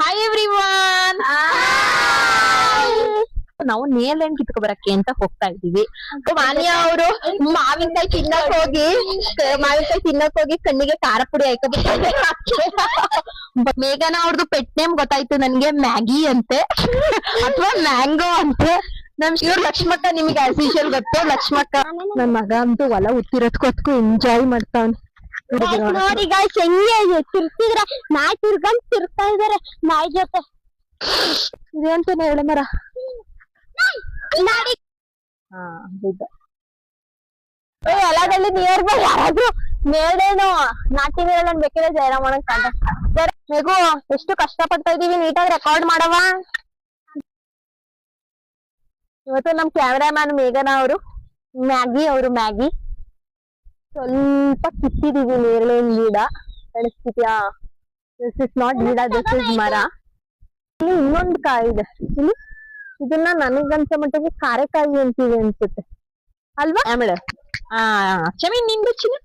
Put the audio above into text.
Hi everyone, ನಾವು nail ಹಣ್ಣು ಕಿತ್ಕೊ ಬರಕ್ಕೆ ಅಂತ ಹೋಗ್ತಾ ಇದೀವಿ. ಮಾನ್ಯ ಅವರು ಮಾವಿನಕಾಯಿ ತಿನ್ನಕ್ ಹೋಗಿ ಕಣ್ಣಿಗೆ ಖಾರ ಪುಡಿ ಹಾಕಬಿಟ್ಟು ಮೇಘನಾ ಅವ್ರದ್ದು ಪೆಟ್ ನೇಮ್ ಗೊತ್ತಾಯ್ತು ನನ್ಗೆ, ಮ್ಯಾಗಿ ಅಂತೆ ಅಥವಾ ಮ್ಯಾಂಗೋ ಅಂತೆ. ಇವ್ರು ಲಕ್ಷ್ಮಕ್ಕ, ನಿಮಗೆ ಆಸ್ ಯೂಶುವಲ್ ಗೊತ್ತು ಲಕ್ಷ್ಮಕ್ಕ. ನನ್ ಮಗ ಅಂತೂ ಹೊಲ ಉತ್ತಿರೋದ್ಕೋಸ್ಕೂ ಎಂಜಾಯ್ ಮಾಡ್ತಾವ್ನೆ. ನೋಡಿ ಗಾಯ್ಸ್, ಹೆಂಗೆ ತಿರ್ತಿದ್ರ ನಾಯಿ ತಿರ್ಗಂಡ್ ತಿರ್ತಾ ಇದಾರೆ ನಾಯಿ ಜೊತೆ. ಇದೇಂತಾನೆ ಹೇಳ ಮರ. ನೋಡಿ ಹೊಲದಲ್ಲಿ ನಿಯರ್ ಬೈ ಯಾರಾದ್ರೂ ನೇಳೇನು ನಾಟಿ ನೇಳನ್ ಬೇಕಿದ್ರೆ ಜಯರಾಮಣ್ಣನ್ ಕಾಂಟ್ಯಾಕ್ಟ್. ಮೇಘು, ಎಷ್ಟು ಕಷ್ಟ ಪಡ್ತಾ ಇದೀವಿ ನೀಟಾಗಿ ರೆಕಾರ್ಡ್ ಮಾಡವ. ಇವತ್ತು ನಮ್ ಕ್ಯಾಮ್ರಾಮ್ಯಾನ್ ಮೇಘನಾ ಅವರು ಮ್ಯಾಗಿ ಸ್ವಲ್ಪ ಕಿತ್ತಿದೀವಿ ನೇರಳೆ ಗಿಡ. ಕಾಣಿಸ್ತಿದ್ಯಾ? ದಿಸ್ ಇಸ್ ನಾಟ್ ಗಿಡ, ದಿಸ್ ಇಸ್ ಮರ. ಇಲ್ಲಿ ಇನ್ನೊಂದು ಕಾಯಿ ಇದೆ. ಇಲ್ಲಿ ಇದನ್ನ ನನಗನ್ಸೋ ಮಟ್ಟಿಗೆ ಕಾರೆಕಾಯಿ ಅಂತೀವಿ ಅನ್ಸುತ್ತೆ ಅಲ್ವಾ? ಆಮೇಲೆ ಚಮೀನ್ ನಿಂದು ಚಿನ್ನ